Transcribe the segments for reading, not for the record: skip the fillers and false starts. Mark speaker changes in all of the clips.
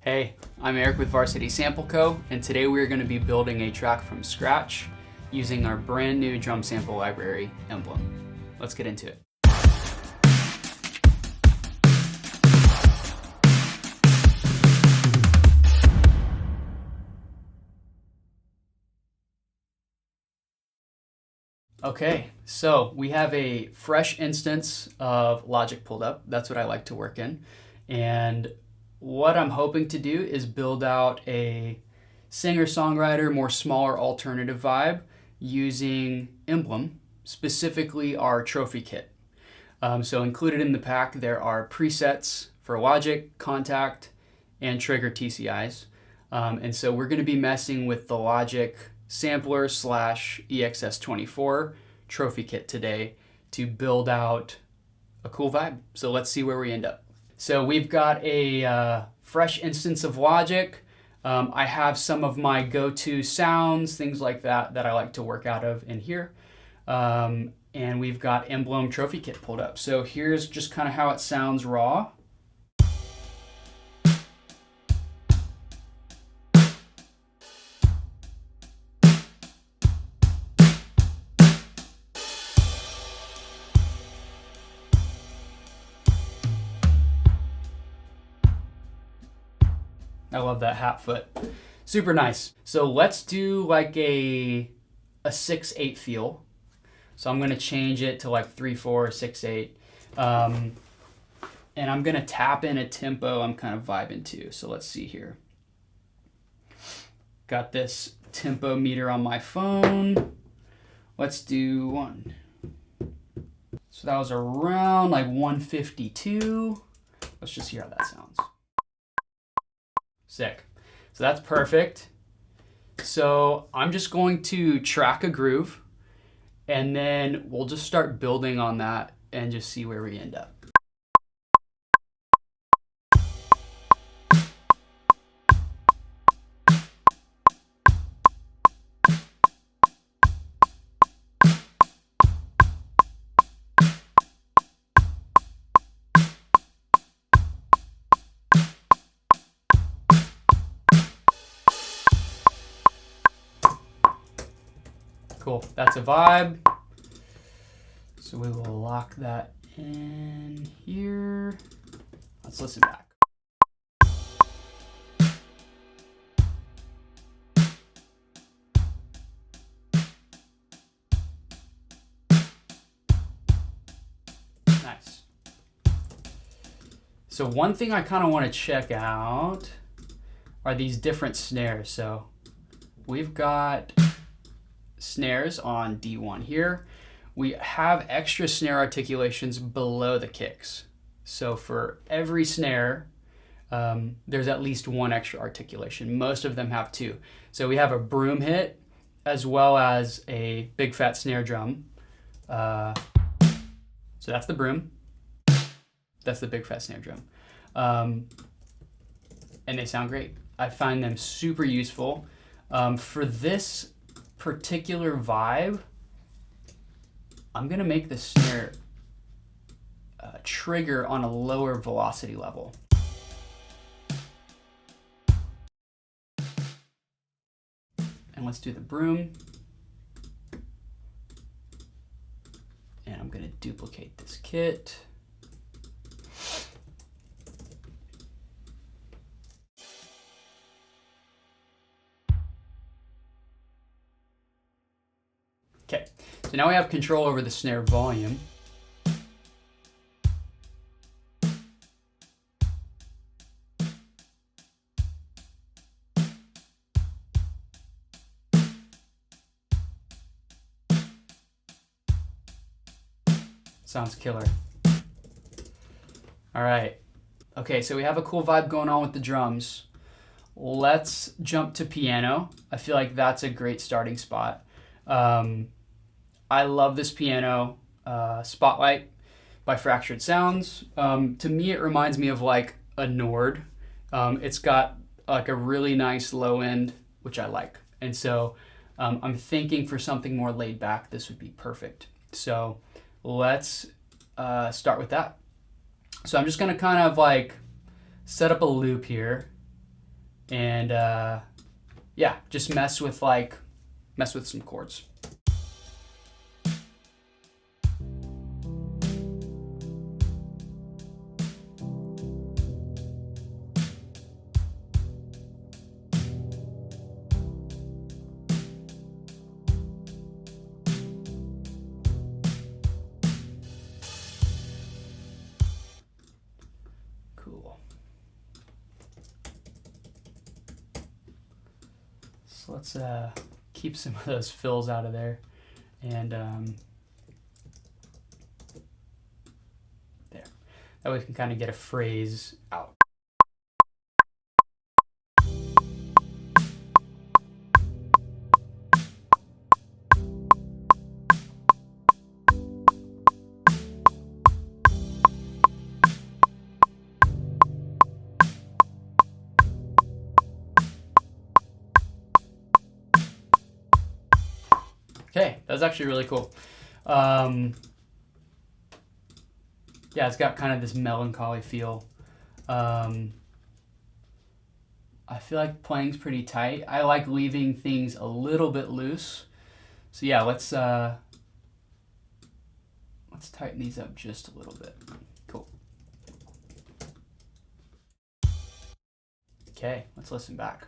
Speaker 1: Hey, I'm Eric with Varsity Sample Co, and today we are going to be building a track from scratch using our brand new drum sample library, Emblem. Let's get into it. Okay, so we have a fresh instance of Logic pulled up. That's what I like to work in. And what I'm hoping to do is build out a singer-songwriter, more smaller alternative vibe using Emblem, specifically our trophy kit. So included in the pack, there are presets for Logic, Contact, and Trigger TCIs. And so we're going to be messing with the Logic sampler / EXS24 trophy kit today to build out a cool vibe. So let's see where we end up. So we've got a fresh instance of Logic. I have some of my go-to sounds, things like that I like to work out of in here. And we've got Emblem trophy kit pulled up. So here's just kind of how it sounds raw. I love that hat foot. Super nice. So let's do like a 6/8 feel. So I'm gonna change it to like 3/4, 6/8. And I'm gonna tap in a tempo I'm kind of vibing to. So let's see here. Got this tempo meter on my phone. Let's do one. So that was around like 152. Let's just hear how that sounds. Sick. So that's perfect. So I'm just going to track a groove and then we'll just start building on that and just see where we end up. Cool, that's a vibe. So we will lock that in here. Let's listen back. Nice. So one thing I kind of want to check out are these different snares. So we've got snares on D1 here. We have extra snare articulations below the kicks. So for every snare, there's at least one extra articulation. Most of them have two. So we have a broom hit as well as a big fat snare drum. So that's the broom. That's the big fat snare drum. And they sound great. I find them super useful. For this particular vibe, I'm gonna make the snare trigger on a lower velocity level. And let's do the broom. And I'm gonna duplicate this kit. Okay, so now we have control over the snare volume. Sounds killer. All right. Okay, so we have a cool vibe going on with the drums. Let's jump to piano. I feel like that's a great starting spot. I love this piano, Spotlight by Fractured Sounds. To me, it reminds me of like a Nord. It's got like a really nice low end, which I like. And so I'm thinking for something more laid back, this would be perfect. So let's start with that. So I'm just gonna kind of like set up a loop here and yeah, just mess with some chords. Cool. So let's keep some of those fills out of there, and there. That way we can kind of get a phrase out. Okay, that's actually really cool. Yeah, it's got kind of this melancholy feel. I feel like playing's pretty tight. I like leaving things a little bit loose. So yeah, let's tighten these up just a little bit. Cool. Okay, let's listen back.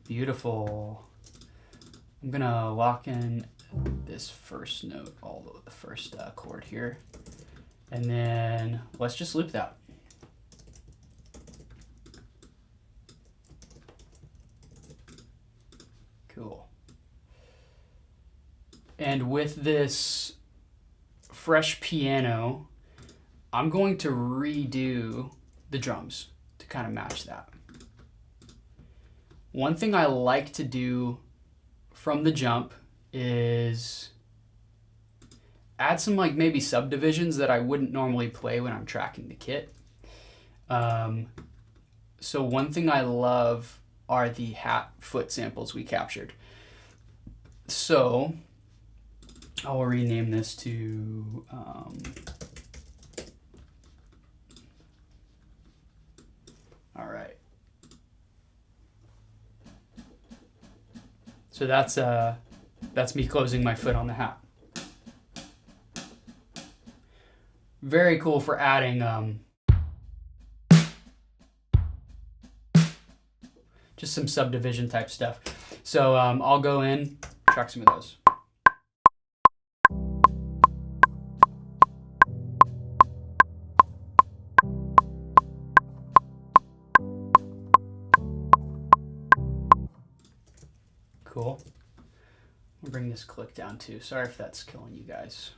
Speaker 1: Beautiful. I'm gonna lock in this first note, the first chord here, and then let's just loop that. Cool. And with this fresh piano, I'm going to redo the drums to kind of match that. One thing I like to do from the jump is add some maybe subdivisions that I wouldn't normally play when I'm tracking the kit. So one thing I love are the hat foot samples we captured. So I'll rename this to all right. So that's me closing my foot on the hat. Very cool for adding just some subdivision type stuff. So I'll go in, track some of those. Cool. We'll bring this click down too. Sorry if that's killing you guys.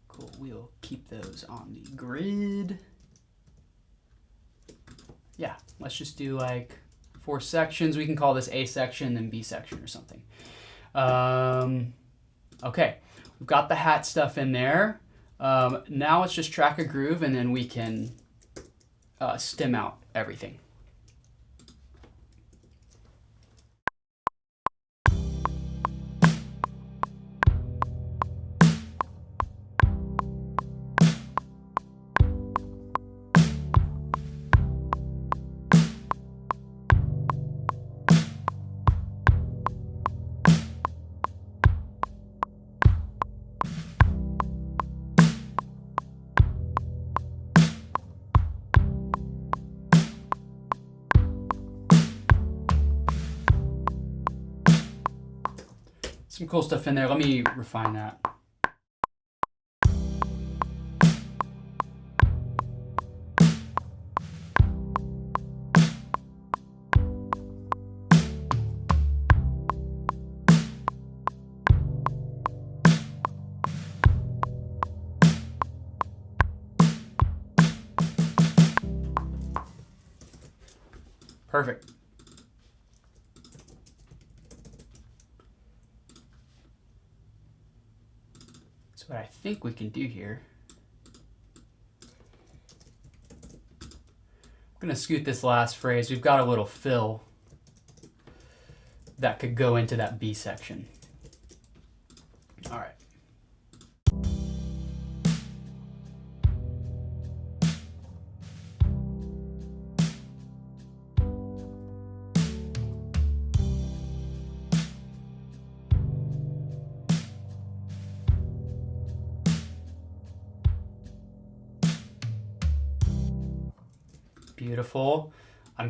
Speaker 1: Cool. We'll keep those on the grid. Yeah, let's just do 4 sections. We can call this A section, then B section or something. Okay, we've got the hat stuff in there. Now let's just track a groove, and then we can stem out everything. Some cool stuff in there. Let me refine that. Perfect. So what I think we can do here, I'm going to scoot this last phrase. We've got a little fill that could go into that B section. All right. Beautiful. I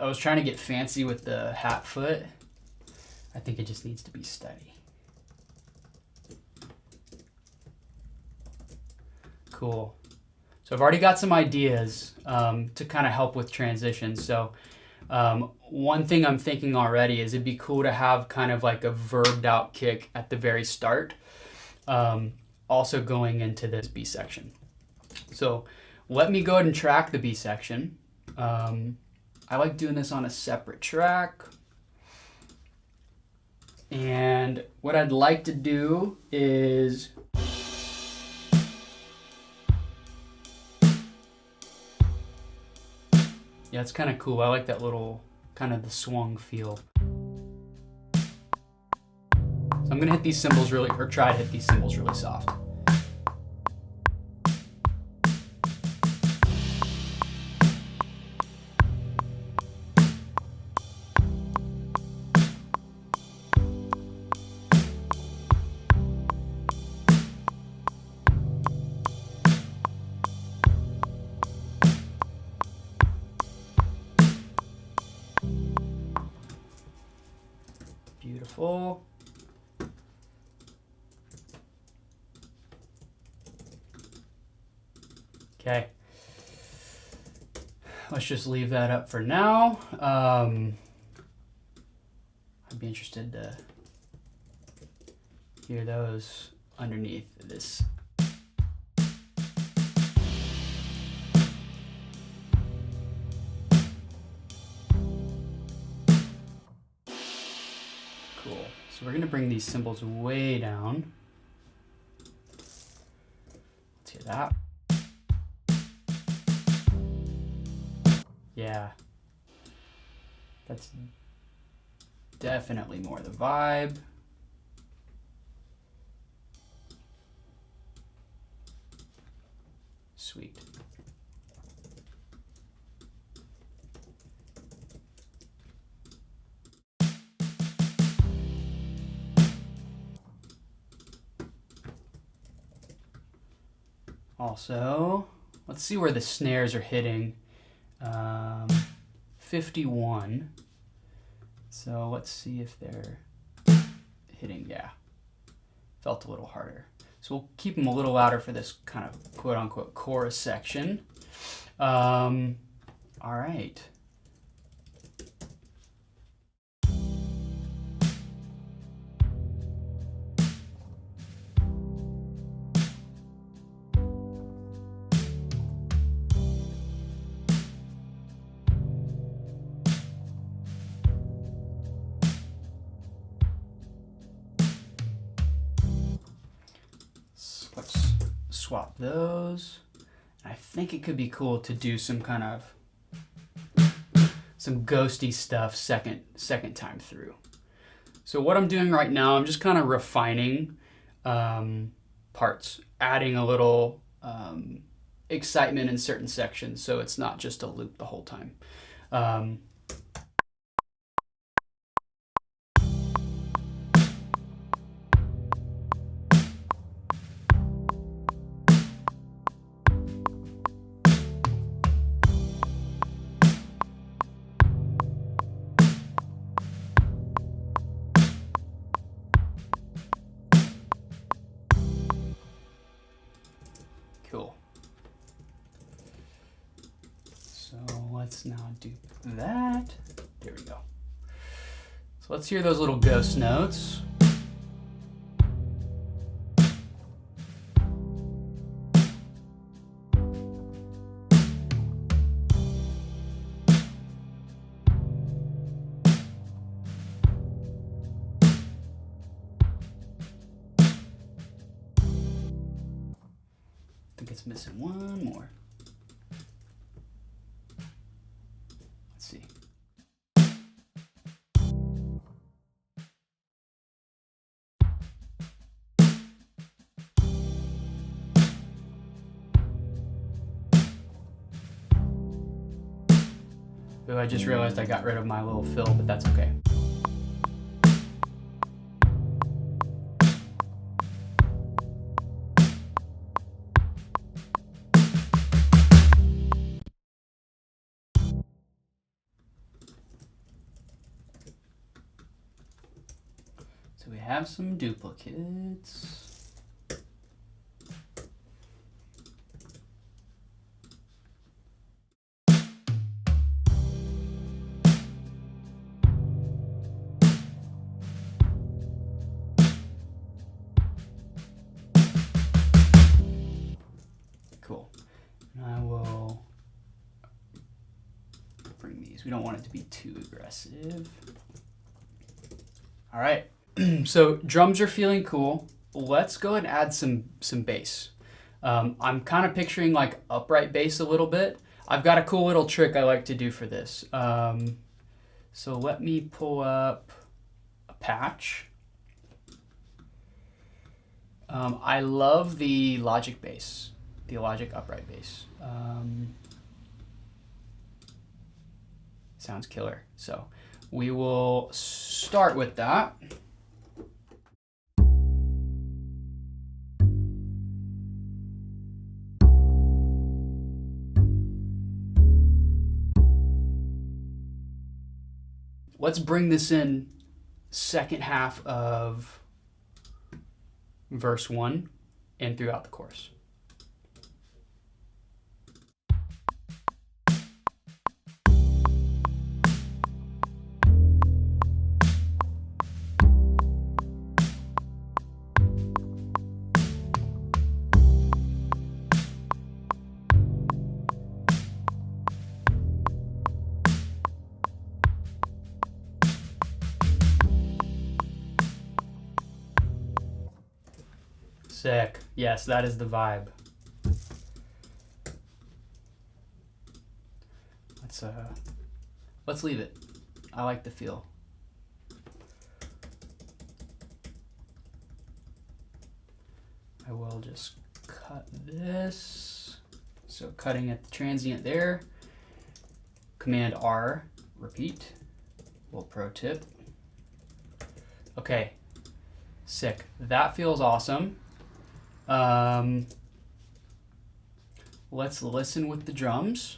Speaker 1: was trying to get fancy with the hat foot. I think it just needs to be steady. Cool. So I've already got some ideas to kind of help with transitions. So one thing I'm thinking already is it'd be cool to have kind of like a verbed out kick at the very start, also going into this B section. So let me go ahead and track the B section. I like doing this on a separate track. And what I'd like to do is yeah, it's kind of cool. I like that little kind of the swung feel. So I'm gonna hit these cymbals really, or try to hit these cymbals really soft. Beautiful. Okay. Let's just leave that up for now. I'd be interested to hear those underneath this. Cool. So we're going to bring these cymbals way down. Let's hear that. Yeah. That's definitely more the vibe. Sweet. Also, let's see where the snares are hitting. 51. So let's see if they're hitting, yeah. Felt a little harder. So we'll keep them a little louder for this kind of quote unquote chorus section. All right. Let's swap those. I think it could be cool to do some kind of some ghosty stuff second time through. So what I'm doing right now, I'm just kind of refining parts, adding a little excitement in certain sections so it's not just a loop the whole time. Cool. So let's now do that. There we go. So let's hear those little ghost notes. think it's missing one more. Let's see. Ooh, I just realized I got rid of my little fill, but that's okay. So we have some duplicates. Cool. And I will bring these. We don't want it to be too aggressive. All right. So drums are feeling cool. Let's go and add some bass. I'm kind of picturing like upright bass a little bit. I've got a cool little trick I like to do for this. So let me pull up a patch. I love the Logic bass, the Logic upright bass. Sounds killer. So we will start with that. Let's bring this in second half of verse 1 and throughout the chorus. Sick. Yes, that is the vibe. Let's leave it. I like the feel. I will just cut this. So cutting at the transient there. Command R, repeat. Little pro tip. Okay, sick. That feels awesome. Let's listen with the drums.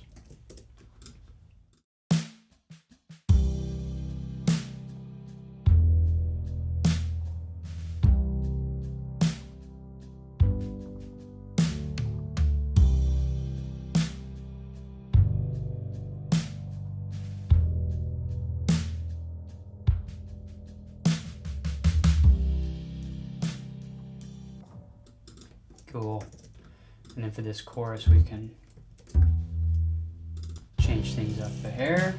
Speaker 1: Cool. And then for this chorus, we can change things up a hair.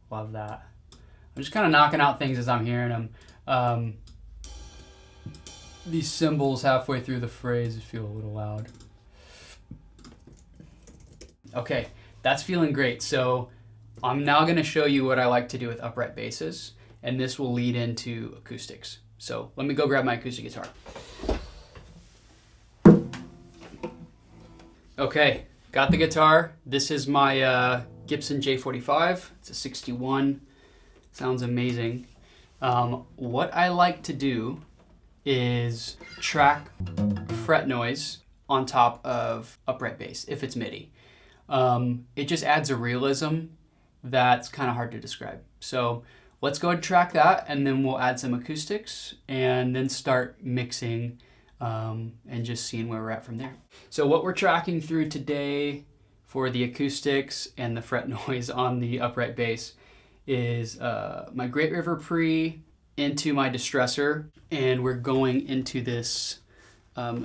Speaker 1: Love that. I'm just kind of knocking out things as I'm hearing them. These cymbals halfway through the phrase feel a little loud. Okay, that's feeling great. So I'm now going to show you what I like to do with upright basses, and this will lead into acoustics. So let me go grab my acoustic guitar. Okay, got the guitar. This is my Gibson J45. It's a 61. Sounds amazing. What I like to do is track fret noise on top of upright bass if it's MIDI. It just adds a realism that's kind of hard to describe. So let's go ahead and track that, and then we'll add some acoustics and then start mixing and just seeing where we're at from there. So what we're tracking through today for the acoustics and the fret noise on the upright bass is my Great River Pre into my distressor, and we're going into this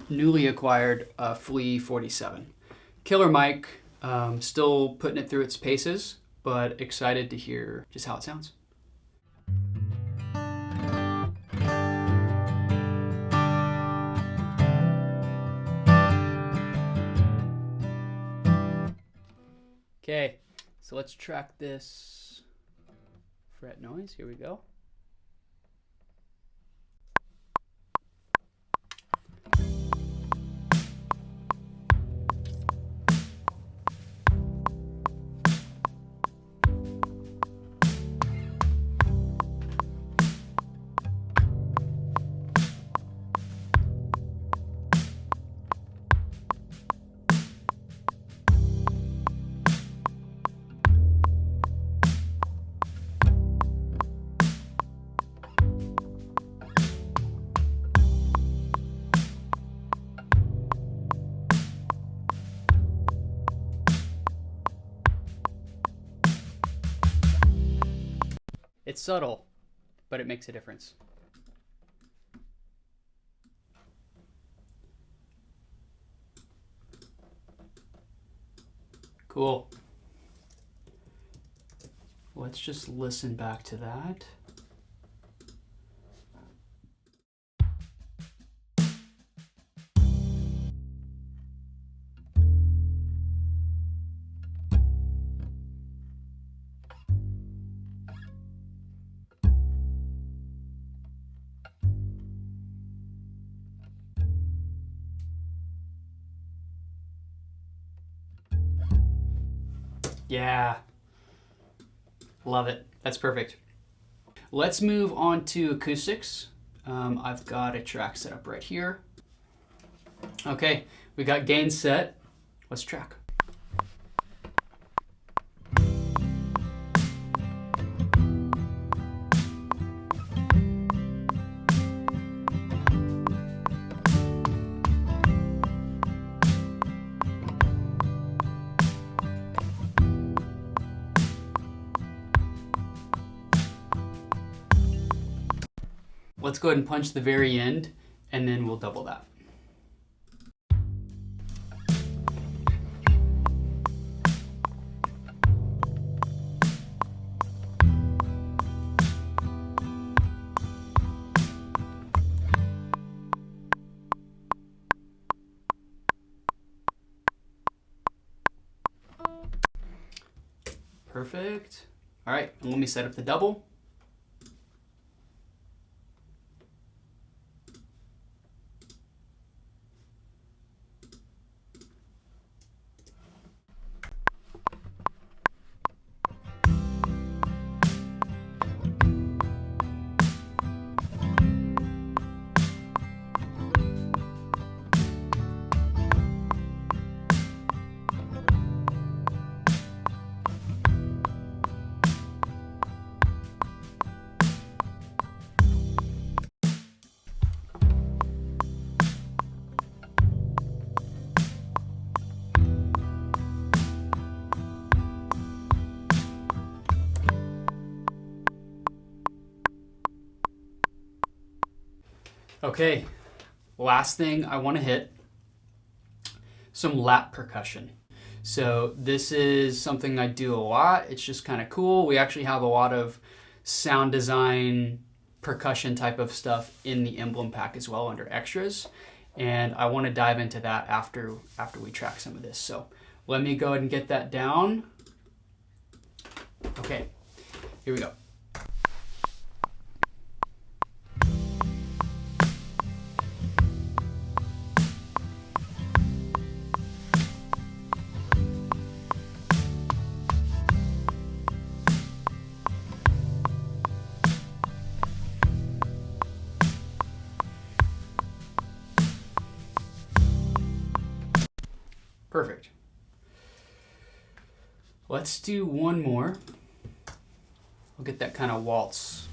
Speaker 1: newly acquired Flea 47. Killer mic, still putting it through its paces, but excited to hear just how it sounds. Okay, so let's track this fret noise. Here we go. It's subtle, but it makes a difference. Cool. Let's just listen back to that. Yeah, love it. That's perfect. Let's move on to acoustics. I've got a track set up right here. Okay, we got gain set. Let's track. Let's go ahead and punch the very end, and then we'll double that. Perfect. All right, and let me set up the double. Okay, last thing I want to hit, some lap percussion. So this is something I do a lot. It's just kind of cool. We actually have a lot of sound design, percussion type of stuff in the Emblem pack as well under extras. And I want to dive into that after we track some of this. So let me go ahead and get that down. Okay, here we go. Perfect. Let's do one more. We'll get that kind of waltz.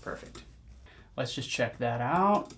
Speaker 1: Perfect. Let's just check that out.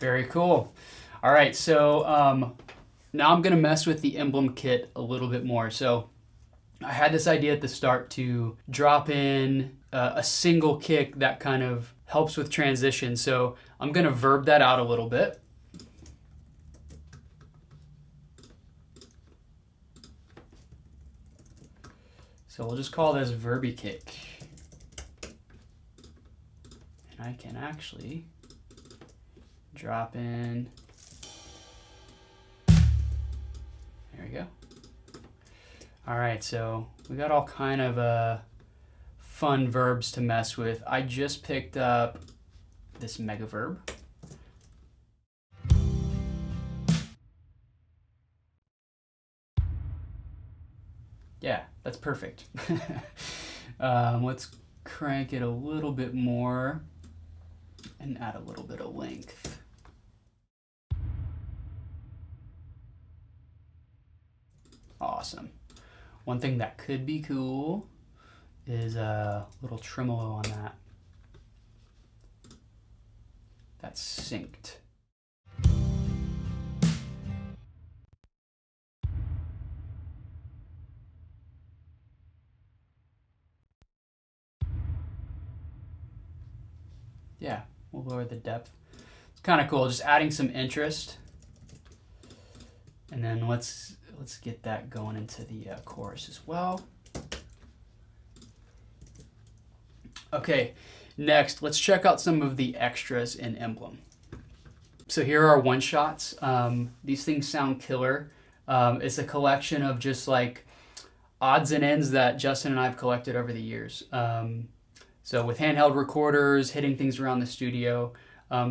Speaker 1: Very cool. All right, so now I'm gonna mess with the Emblem kit a little bit more. So I had this idea at the start to drop in a single kick that kind of helps with transition. So I'm gonna verb that out a little bit. So we'll just call this verby kick. And I can actually drop in, there we go. All right, so we got all kind of fun verbs to mess with. I just picked up this mega verb. Yeah, that's perfect. Let's crank it a little bit more and add a little bit of length. Awesome. One thing that could be cool is a little tremolo on that. That's synced. Yeah, we'll lower the depth. It's kind of cool, just adding some interest. And then let's get that going into the chorus as well. Okay, next, let's check out some of the extras in Emblem. So here are one-shots. These things sound killer. It's a collection of just like odds and ends that Justin and I have collected over the years. So with handheld recorders, hitting things around the studio.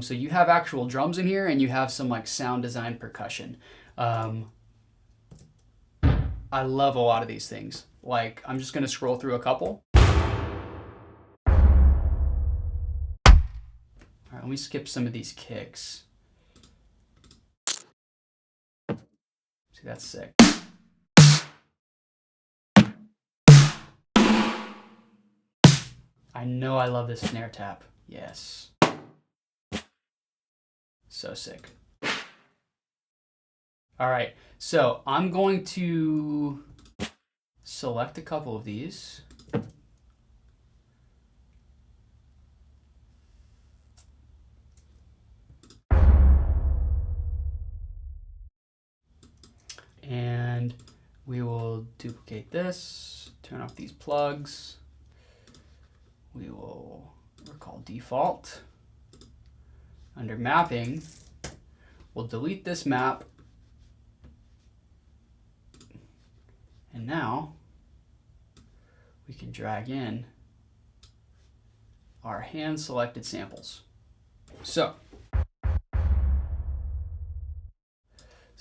Speaker 1: So you have actual drums in here and you have some like sound design percussion. I love a lot of these things. Like I'm just gonna scroll through a couple. All right, let me skip some of these kicks. See, that's sick. I know I love this snare tap. Yes. So sick. All right, so I'm going to select a couple of these. And we will duplicate this, turn off these plugs. We will recall default. Under mapping, we'll delete this map. And now we can drag in our hand selected samples. So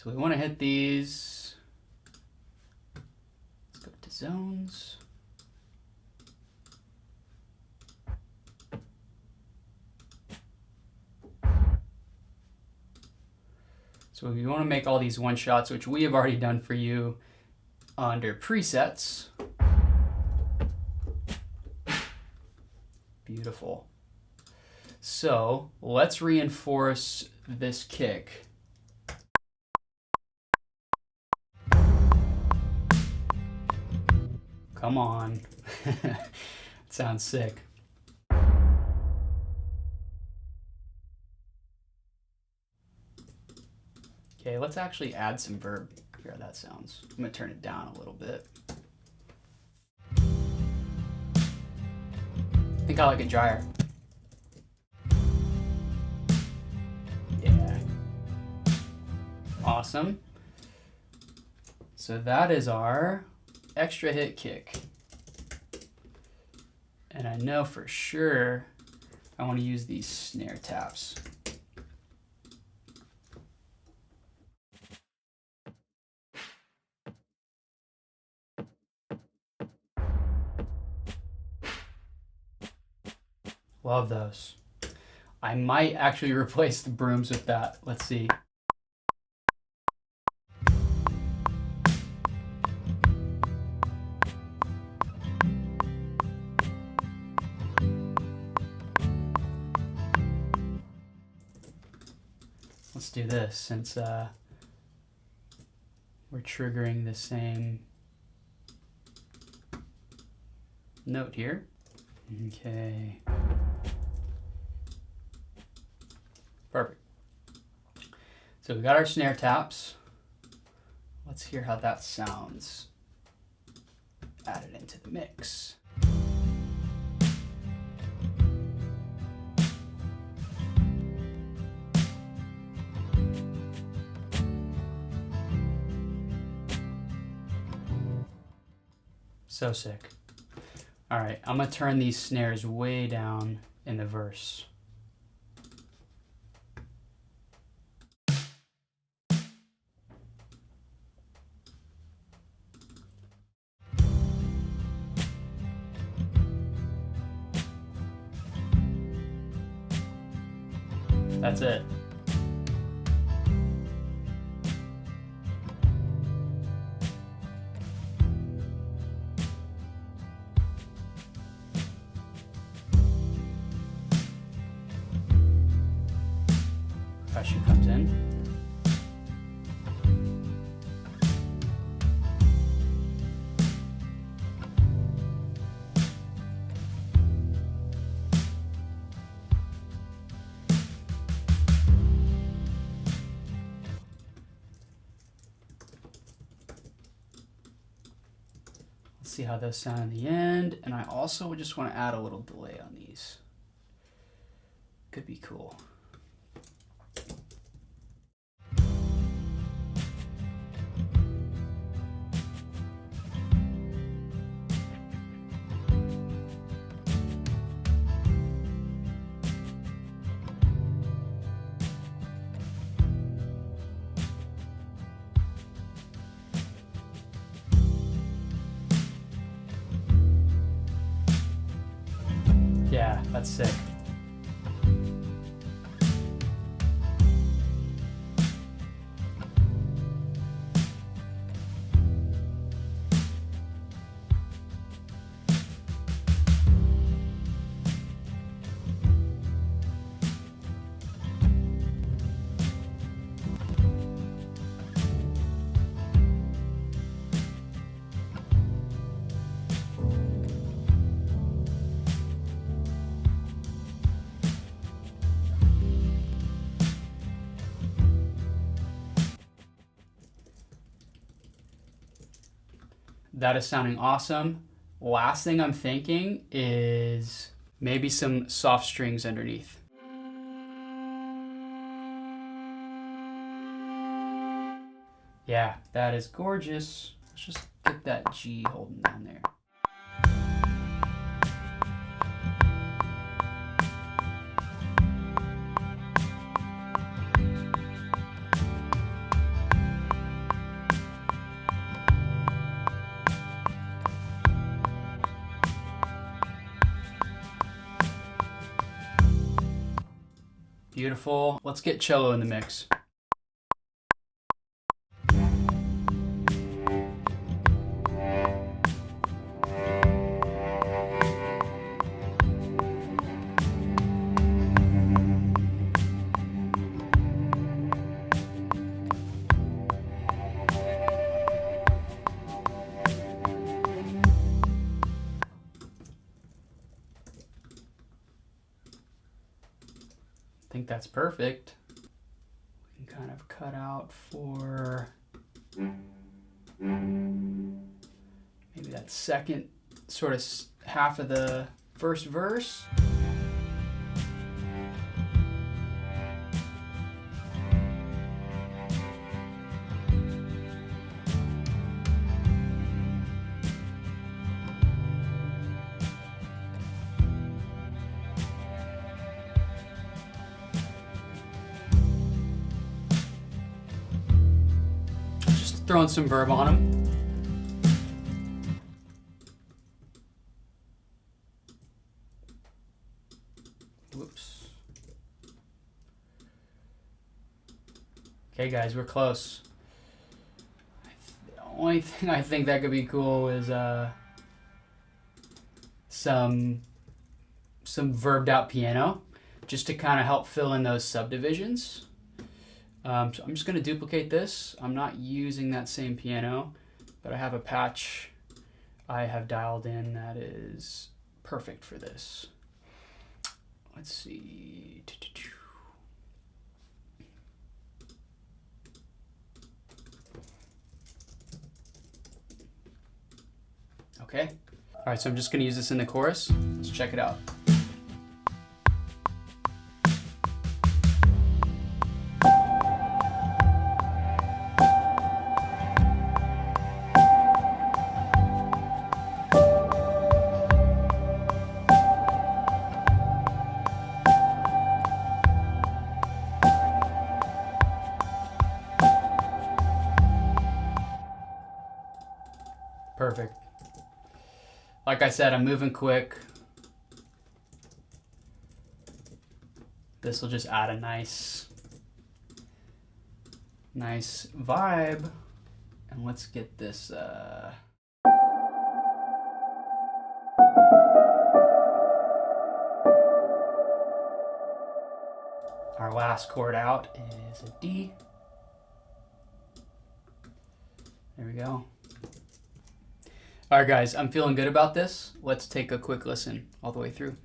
Speaker 1: we want to hit these. Let's go to zones. So if you want to make all these one shots, which we have already done for you under presets. Beautiful. So let's reinforce this kick. Come on. Sounds sick. Okay, let's actually add some verb. Hear how that sounds. I'm gonna turn it down a little bit. I think I like it drier. Yeah. Awesome. So that is our extra hit kick. And I know for sure I want to use these snare taps. Love those. I might actually replace the brooms with that. Let's see. let's do this since we're triggering the same note here. Okay. Perfect. So we got our snare taps. Let's hear how that sounds added into the mix. So sick. All right, I'm gonna turn these snares way down in the verse. That's it. Pressure comes in. Let's see how those sound in the end. And I also just want to add a little delay on these. Could be cool. Yeah, that's sick. That is sounding awesome. Last thing I'm thinking is maybe some soft strings underneath. Yeah, that is gorgeous. Let's just get that G holding down there. Beautiful. Let's get cello in the mix. I think that's perfect. We can kind of cut out for maybe that second sort of half of the first verse. Throwing some verb on them. Whoops. Okay, guys, we're close. The only thing I think that could be cool is some verbed out piano, just to kind of help fill in those subdivisions. So I'm just going to duplicate this. I'm not using that same piano, but I have a patch I have dialed in that is perfect for this. Let's see. Okay. All right, so I'm just going to use this in the chorus. Let's check it out. Perfect. Like I said, I'm moving quick. This will just add a nice vibe. And let's get this our last chord out is a D. There we go. All right, guys, I'm feeling good about this. Let's take a quick listen all the way through.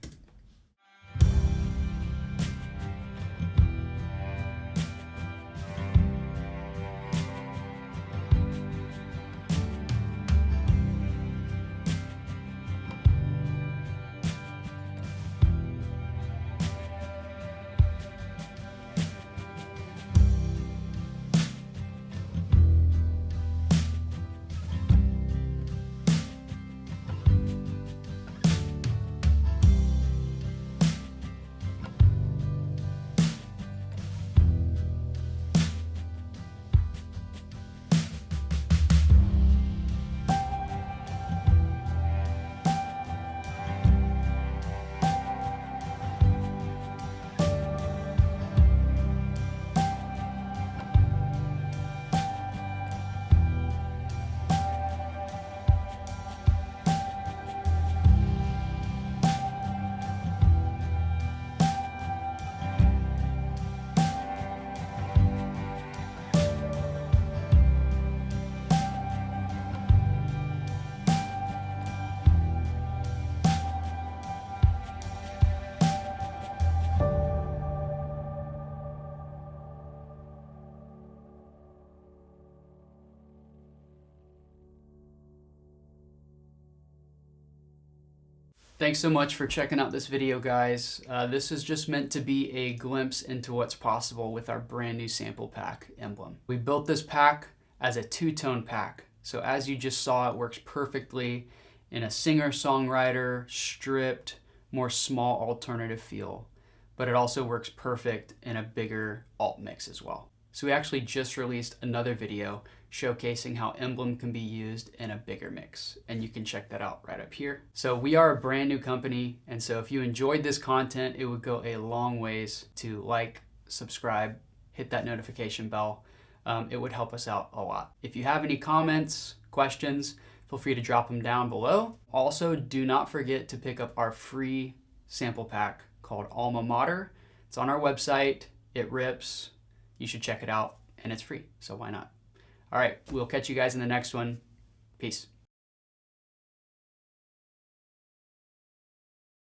Speaker 1: Thanks so much for checking out this video, guys. This is just meant to be a glimpse into what's possible with our brand new sample pack, Emblem. We built this pack as a two-tone pack. So as you just saw, it works perfectly in a singer-songwriter, stripped, more small alternative feel. But it also works perfect in a bigger alt mix as well. So we actually just released another video showcasing how Emblem can be used in a bigger mix, and you can check that out right up here. So we are a brand new company, and so if you enjoyed this content, it would go a long ways to like, subscribe, hit that notification bell. It would help us out a lot. If you have any comments, questions, feel free to drop them down below. Also, do not forget to pick up our free sample pack called Alma Mater. It's on our website. It rips. You should check it out, and it's free, so why not? All right, we'll catch you guys in the next one. Peace.